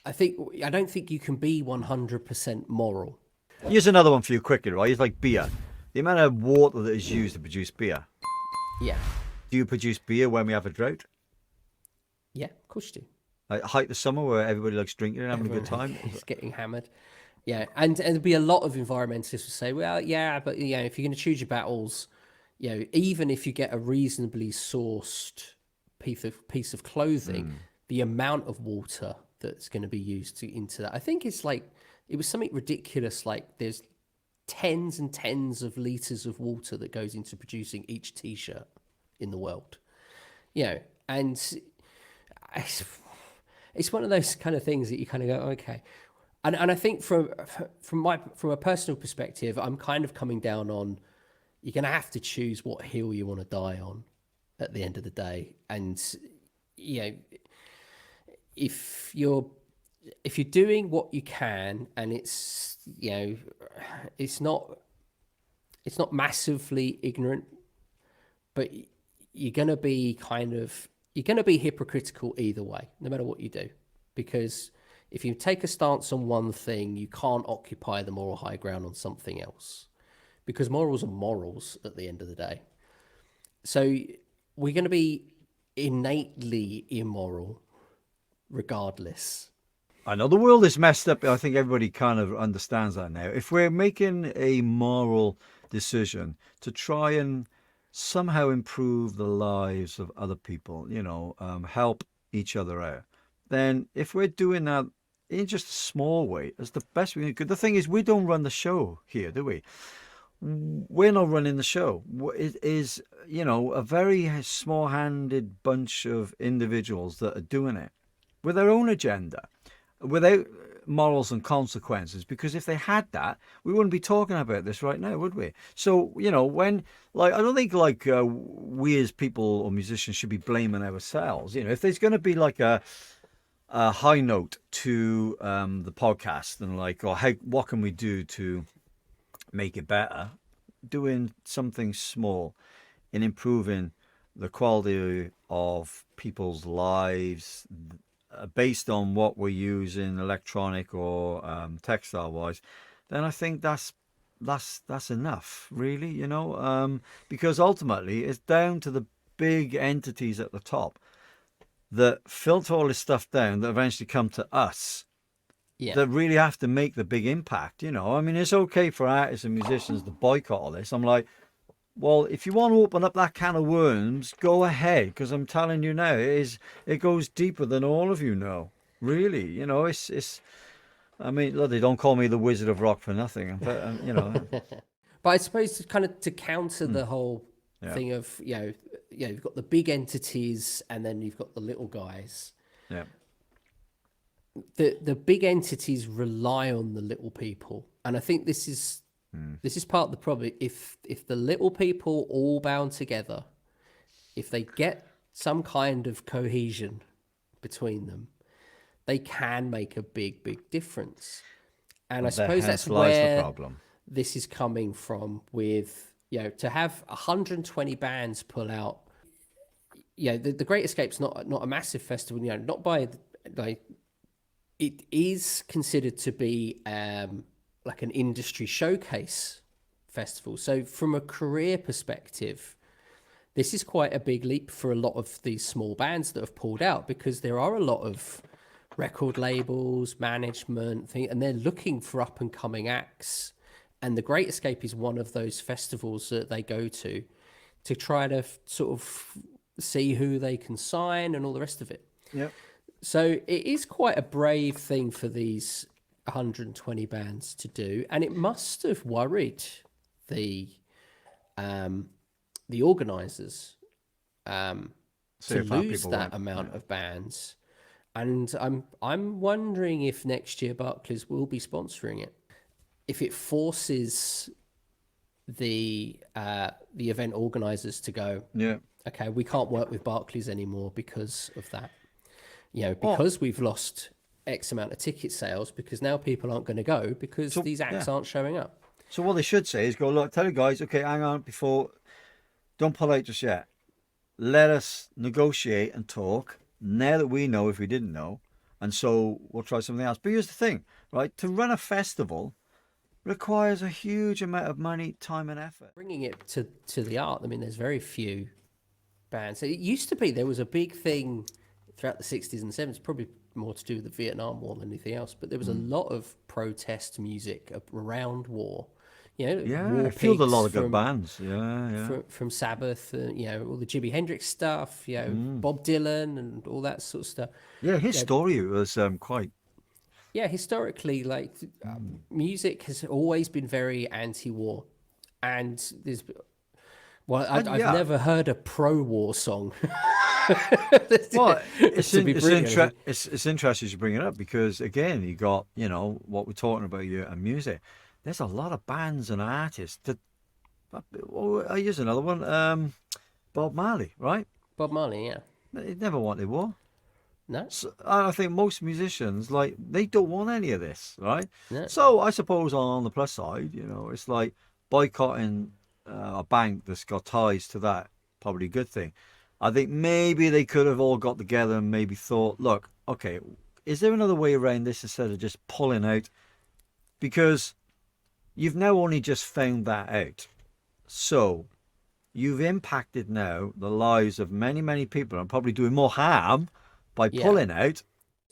you can be 100% moral. Here's another one for you quickly, right? It's like beer. The amount of water that is used to produce beer. Yeah. Do you produce beer when we have a drought? Yeah, of course you do. Like height of summer where everybody likes drinking and having a good time? It's getting hammered. Yeah, and there'll be a lot of environmentalists who say, well, yeah, but if you're going to choose your battles, even if you get a reasonably sourced piece of clothing, the amount of water that's going to be used into that, I think it's like it was something ridiculous. Like there's tens and tens of liters of water that goes into producing each T-shirt in the world. And it's one of those kind of things that you kind of go, okay. And I think from a personal perspective, I'm kind of coming down on you're going to have to choose what hill you want to die on at the end of the day. And if you're doing what you can, and it's it's not massively ignorant, but you're going to be hypocritical either way, no matter what you do, because if you take a stance on one thing, you can't occupy the moral high ground on something else, because morals are morals at the end of the day. So we're going to be innately immoral regardless. I know the world is messed up. I think everybody kind of understands that now. If we're making a moral decision to try and somehow improve the lives of other people, help each other out, then if we're doing that in just a small way, it's the best we can do. The thing is, we don't run the show here, do we? We're not running the show. It is, a very small-handed bunch of individuals that are doing it with their own agenda, without morals and consequences, because if they had that, we wouldn't be talking about this right now, would we? So, when, I don't think, we as people or musicians should be blaming ourselves. If there's going to be, a high note to the podcast and, what can we do to make it better, doing something small in improving the quality of people's lives, based on what we're using, electronic or textile wise, then I think that's enough, really, because ultimately it's down to the big entities at the top that filter all this stuff down, that eventually come to us, that really have to make the big impact. I mean, it's okay for artists and musicians to boycott all this. I'm like, well, if you want to open up that can of worms, go ahead, because I'm telling you now, it goes deeper than all of you know. Really, it's. I mean, look, they don't call me the Wizard of Rock for nothing, but But I suppose to counter the whole thing of you've got the big entities and then you've got the little guys. Yeah. The big entities rely on the little people, and I think this is part of the problem. If the little people all bound together, if they get some kind of cohesion between them, they can make a big difference. And I suppose that's where the problem. This is coming from. With to have 120 bands pull out, the Great Escape's not a massive festival, not by like, it is considered to be like an industry showcase festival. So from a career perspective, this is quite a big leap for a lot of these small bands that have pulled out, because there are a lot of record labels, management, and they're looking for up and coming acts. And the Great Escape is one of those festivals that they go to try to sort of see who they can sign and all the rest of it. Yeah. So it is quite a brave thing for these 120 bands to do, and it must have worried the organisers to lose that amount of bands. And I'm wondering if next year Barclays will be sponsoring it, if it forces the event organisers to go, okay, we can't work with Barclays anymore because of that. Because we've lost X amount of ticket sales, because now people aren't going to go because these acts aren't showing up. So what they should say is go, look, tell you guys, okay, hang on, don't pull out just yet. Let us negotiate and talk now that we know if we didn't know. And so we'll try something else. But here's the thing, right? To run a festival requires a huge amount of money, time and effort. Bringing it to the art, I mean, there's very few bands. It used to be there was a big thing throughout the 60s and 70s, probably more to do with the Vietnam War than anything else, but there was a lot of protest music around war. I feel a lot of good bands. From Sabbath, all the Jimi Hendrix stuff, Bob Dylan and all that sort of stuff. Yeah, his story was quite... Yeah, historically, like music has always been very anti-war, and there's... Well, I've never heard a pro-war song. Well, it's interesting you bring it up, because again, you got what we're talking about here and music. There's a lot of bands and artists that. I use another one. Bob Marley, right? Bob Marley, yeah. He never wanted war. No. So I think most musicians, like, they don't want any of this, right? No. So I suppose on the plus side, it's like boycotting a bank that's got ties to that. Probably a good thing. I think maybe they could have all got together and maybe thought, look, okay, is there another way around this instead of just pulling out? Because you've now only just found that out. So you've impacted now the lives of many, many people, and probably doing more harm by pulling out.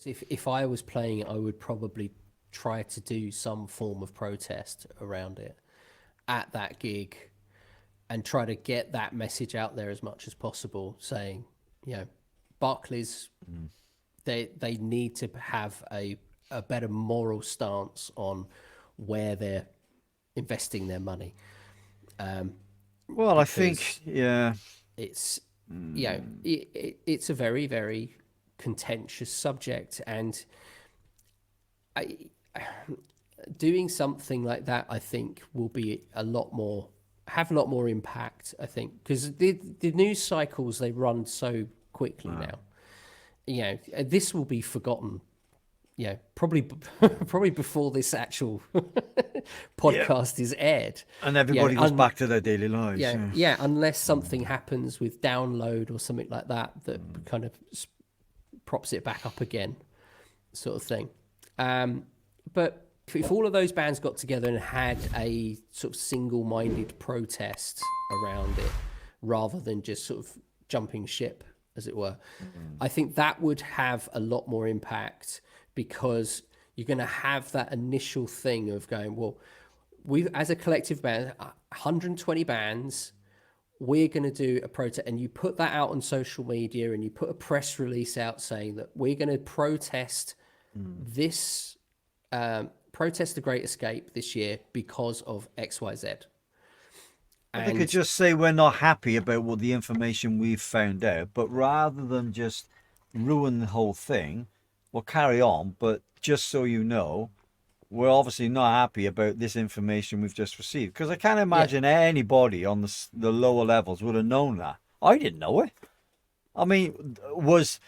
If I was playing it, I would probably try to do some form of protest around it at that gig, and try to get that message out there as much as possible, saying, Barclays, they need to have a better moral stance on where they're investing their money. Well, I think, it's it's a very, very contentious subject, and doing something like that, I think, will be have a lot more impact, I think, because the news cycles, they run so quickly now. This will be forgotten. Probably before this actual podcast is aired, and everybody goes back to their daily lives. Unless something happens with download or something like that kind of props it back up again, sort of thing. But if all of those bands got together and had a sort of single-minded protest around it, rather than just sort of jumping ship, as it were, I think that would have a lot more impact, because you're going to have that initial thing of going, well, we as a collective band, 120 bands, we're going to do a protest, and you put that out on social media, and you put a press release out saying that we're going to protest this, protest the Great Escape this year because of XYZ. They could just say we're not happy about what the information we've found out, but rather than just ruin the whole thing, we'll carry on. But just so you know, we're obviously not happy about this information we've just received. Because I can't imagine anybody on the lower levels would have known that. I didn't know it. I mean, was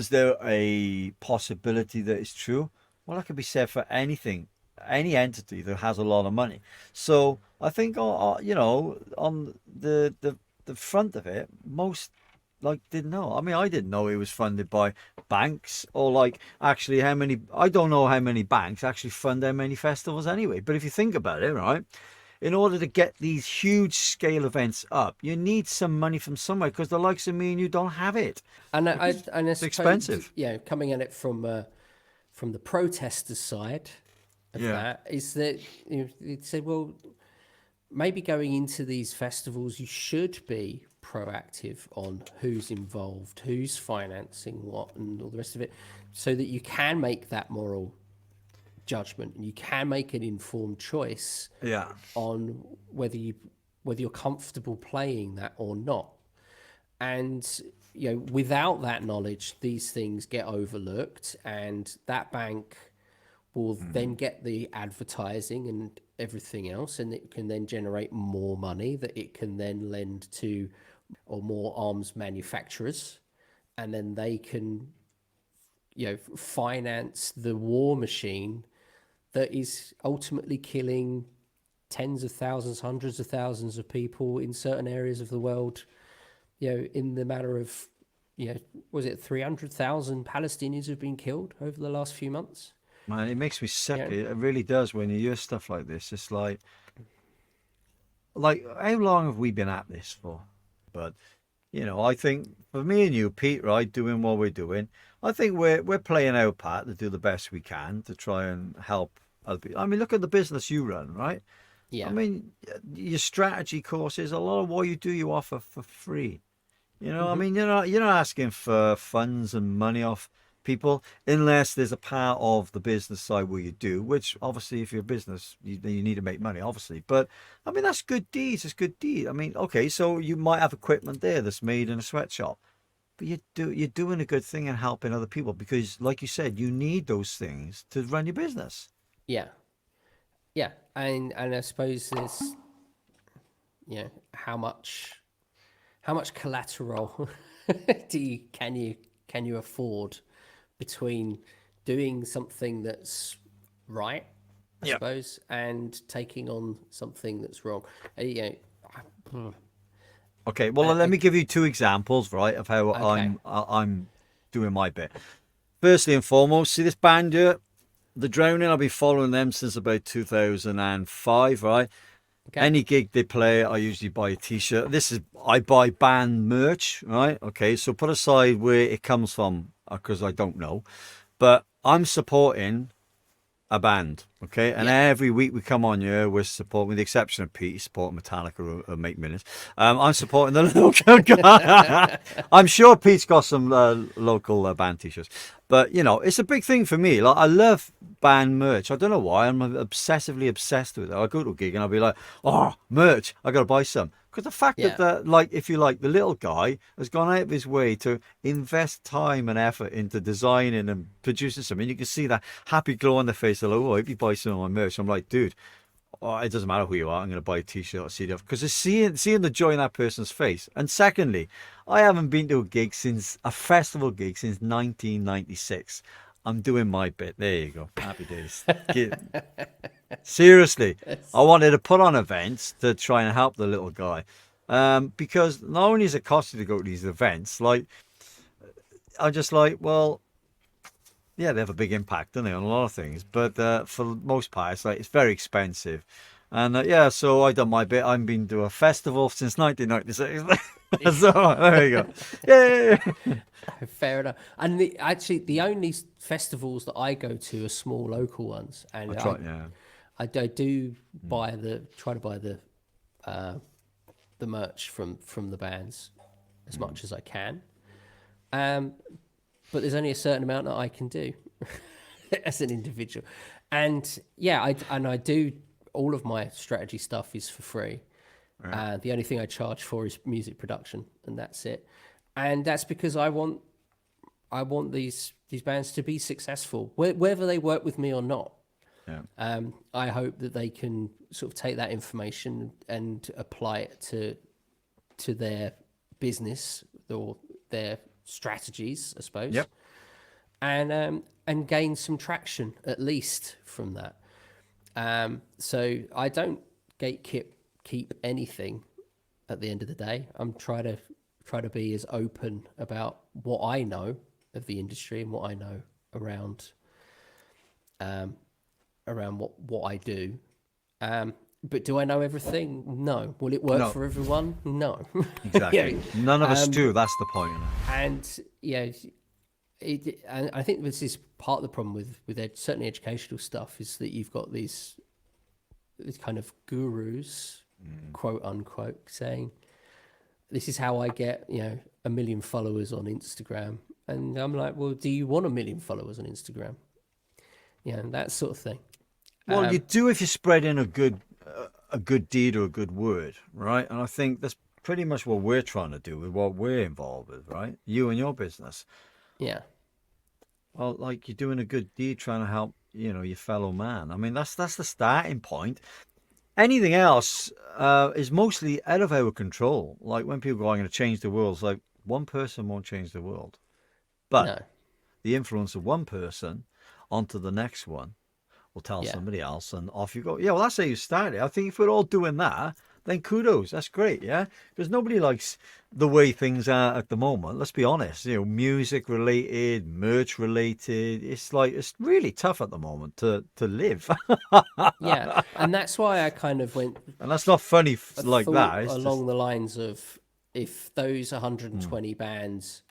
there a possibility that it's true? Well, that could be said for anything, any entity that has a lot of money. So I think, on the front of it, most like didn't know. I mean, I didn't know it was funded by banks, or like actually how many. I don't know how many banks actually fund how many festivals anyway. But if you think about it, right, in order to get these huge scale events up, you need some money from somewhere, because the likes of me and you don't have it. And I It's suppose, expensive. coming at it from the protesters' side of Yeah. that, is that it said, well, maybe going into these festivals, you should be proactive on who's involved, who's financing what, and all the rest of it, so that you can make that moral judgment and you can make an informed choice Yeah. on whether you're comfortable playing that or not. And without that knowledge, these things get overlooked, and that bank will then get the advertising and everything else, and it can then generate more money that it can then lend to, or more arms manufacturers, and then they can finance the war machine that is ultimately killing tens of thousands, hundreds of thousands of people in certain areas of the world, in the matter of, was it 300,000 Palestinians have been killed over the last few months? Man, it makes me sick. Yeah. It really does when you hear stuff like this. It's like how long have we been at this for? But I think for me and you, Pete, right, doing what we're doing, I think we're playing our part to do the best we can to try and help other people. I mean, look at the business you run, right? I Yeah. mean, your strategy courses, a lot of what you do, you offer for free. I mean, you're not asking for funds and money off people, unless there's a part of the business side where you do, which obviously if you're a business, you need to make money, obviously. But I mean, that's good deeds. It's good deed. I mean, okay, so you might have equipment there that's made in a sweatshop, but you're doing a good thing and helping other people, because, like you said, you need those things to run your business. Yeah. Yeah. And I suppose there's, how much collateral can you afford between doing something that's right, I Yeah. suppose, and taking on something that's wrong. Okay, well, let me give you two examples, right, of how Okay. I'm doing my bit. Firstly and foremost, see this band here, The Drowning. I've been following them since about 2005, right? Okay. Any gig they play, I usually buy a T-shirt. I buy band merch, right? Okay, so put aside where it comes from, because I don't know, but I'm supporting a band, okay? And Yeah. every week we come on here, we're supporting, with the exception of Pete, supporting Metallica or Make Millions. I'm supporting the local guy. I'm sure Pete's got some local band T-shirts, but it's a big thing for me. Like, I love band merch. I don't know why. I'm obsessively obsessed with it. I go to a gig and I'll be like, oh, merch, I got to buy some. Because the fact Yeah. that, like, if you like, the little guy has gone out of his way to invest time and effort into designing and producing something. You can see that happy glow on their face. They're like, oh, if you buy some of my merch, I'm like, dude, it doesn't matter who you are. I'm going to buy a T-shirt or CD, because it's seeing the joy in that person's face. And secondly, I haven't been to a festival gig since 1996. I'm doing my bit. There you go. Happy days. Seriously, I wanted to put on events to try and help the little guy, because not only is it costly to go to these events, like, I'm just like, well, yeah, they have a big impact, don't they, on a lot of things, but for the most part, it's very expensive. And yeah, so I done my bit. I've been to a festival since 1996. So there you go. Yay! Fair enough. And actually, the only festivals that I go to are small local ones, and That's right. Yeah. I do try to buy the merch from the bands as much as I can. But there's only a certain amount that I can do as an individual, and yeah, I do all of my strategy stuff is for free. The only thing I charge for is music production, and that's it. And that's because I want these bands to be successful, whether they work with me or not. Yeah. I hope that they can sort of take that information and apply it to their business or their strategies, I suppose. Yep. And gain some traction at least from that. So I don't keep anything at the end of the day. I'm trying to try to be as open about what I know of the industry and what I know around what I do. But do I know everything? No. Will it work No. for everyone? No. Exactly. Yeah. None of us do. That's the point. And and I think this is part of the problem with certainly educational stuff, is that you've got these kind of gurus, quote unquote, saying, this is how I get 1 million followers on Instagram. And I'm like, well, do you want 1 million followers on Instagram? And that sort of thing. Well, you do if you're spreading a good deed or a good word, right? And I think that's pretty much what we're trying to do with what we're involved with, right? You and your business. Yeah. Well, like, you're doing a good deed, trying to help, your fellow man. I mean, that's the starting point. Anything else is mostly out of our control. Like when people go, I'm going to change the world, it's like one person won't change the world. But No. the influence of one person onto the next one will tell Yeah. somebody else, and off you go. Yeah, well, that's how you started. I think if we're all doing that, then kudos. That's great, yeah? Because nobody likes the way things are at the moment. Let's be honest. Music related, merch related. It's really tough at the moment to live. Yeah. And that's why I kind of went And that's not funny like thought that. It's along just, the lines of, if those 120 bands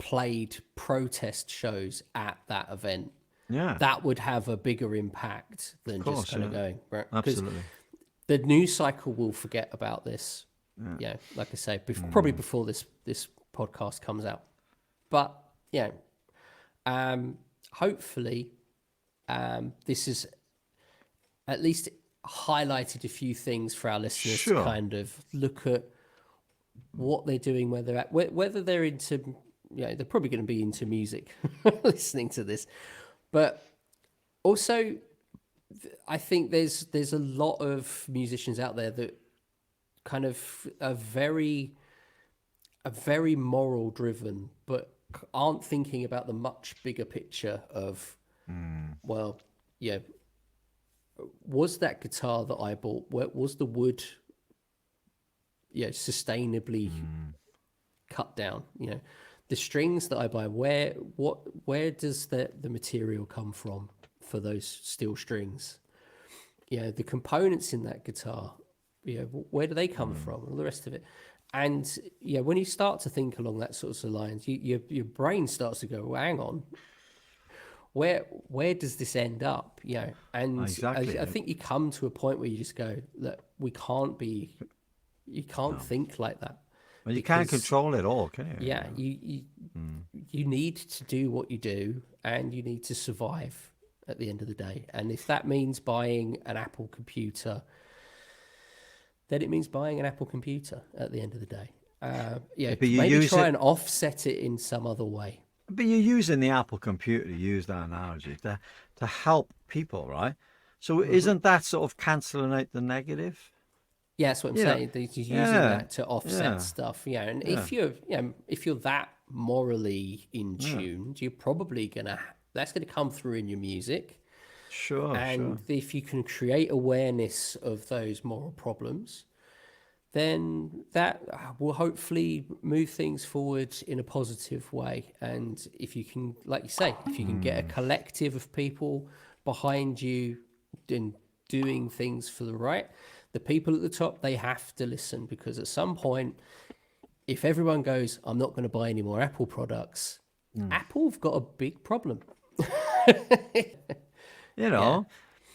played protest shows at that event, yeah, that would have a bigger impact than course, just kind of yeah. going, right? Because absolutely. the news cycle will forget about this. Yeah. Like I say, probably before this podcast comes out. But hopefully, this has at least highlighted a few things for our listeners Sure. to kind of look at what they're doing, where they're at, whether they're into, they're probably going to be into music, listening to this, but also, I think there's a lot of musicians out there that kind of are very moral driven, but aren't thinking about the much bigger picture of, well, was that guitar that I bought, was the wood, sustainably cut down? The strings that I buy, where does the material come from for those steel strings? The components in that guitar, where do they come from? All the rest of it. And when you start to think along that sort of lines, your brain starts to go, well, hang on, where does this end up? And Exactly. I think you come to a point where you just go, look, you can't think like that. Well, you can't control it all, can you? Yeah, you need to do what you do, and you need to survive at the end of the day. And if that means buying an Apple computer, then it means buying an Apple computer at the end of the day. Maybe try and offset it in some other way. But you're using the Apple computer, to use that analogy, to help people, right? So isn't that sort of cancelling out the negative? Yeah, that's what I'm saying. He's using that to offset stuff. And if you're that morally in tune, you're probably that's gonna come through in your music. Sure. And if you can create awareness of those moral problems, then that will hopefully move things forward in a positive way. And if you can, like you say, if you can get a collective of people behind you in doing things for the right, the people at the top, they have to listen, because at some point, if everyone goes, I'm not going to buy any more Apple products, Apple have got a big problem. The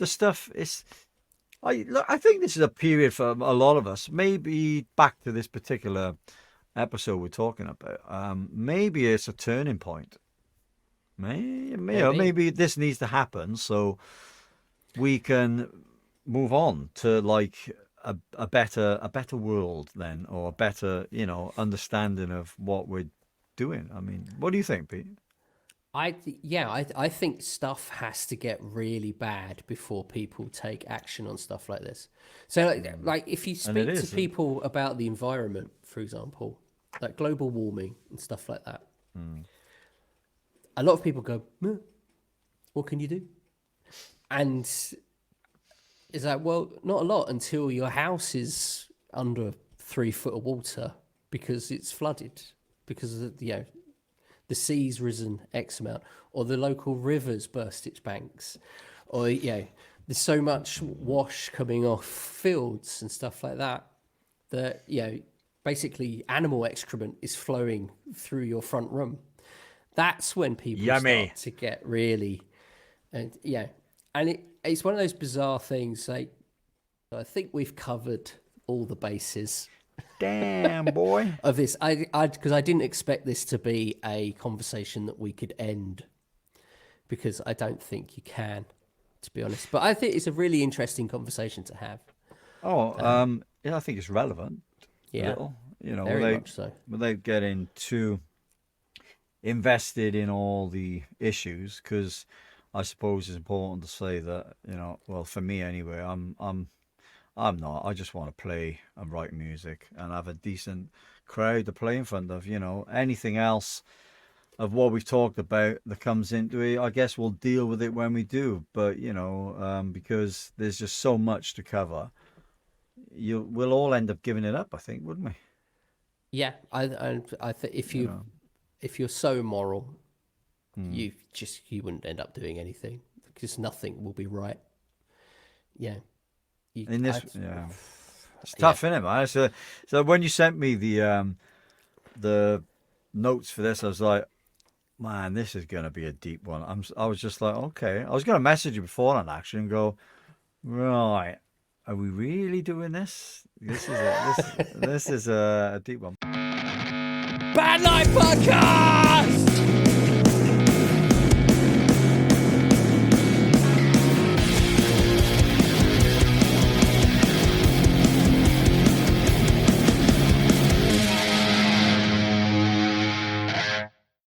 stuff is... I think this is a period for a lot of us, maybe back to this particular episode we're talking about. Maybe it's a turning point. Maybe this needs to happen so we can move on to like a better world then, or a better understanding of what we're doing. I mean, what do you think, Pete? I think stuff has to get really bad before people take action on stuff like this. So like if you speak to people about the environment, for example, like global warming and stuff like that, a lot of people go, what can you do? And it's like, well, not a lot until your house is under 3 foot of water because it's flooded, because of the sea's risen X amount, or the local rivers burst its banks, or there's so much wash coming off fields and stuff like that basically animal excrement is flowing through your front room. That's when people start to get really, and it's one of those bizarre things. Like, I think we've covered all the bases. Damn, boy. Of this, because I didn't expect this to be a conversation that we could end, because I don't think you can, to be honest. But I think it's a really interesting conversation to have. I think it's relevant. Yeah, little, very much so. Without getting too invested in all the issues, because I suppose it's important to say that well, for me anyway, I'm not. I just want to play and write music and have a decent crowd to play in front of. Anything else of what we've talked about that comes into it, I guess we'll deal with it when we do. But because there's just so much to cover, we'll all end up giving it up, I think, wouldn't we? Yeah, I think if you're so moral, you wouldn't end up doing anything, because nothing will be right. Yeah. It's tough, isn't it, man? So when you sent me the notes for this, I was like, man, this is gonna be a deep one. I was just like, okay. I was gonna message you beforehand actually and go, right, are we really doing this? This is a deep one. Bad Life Podcast!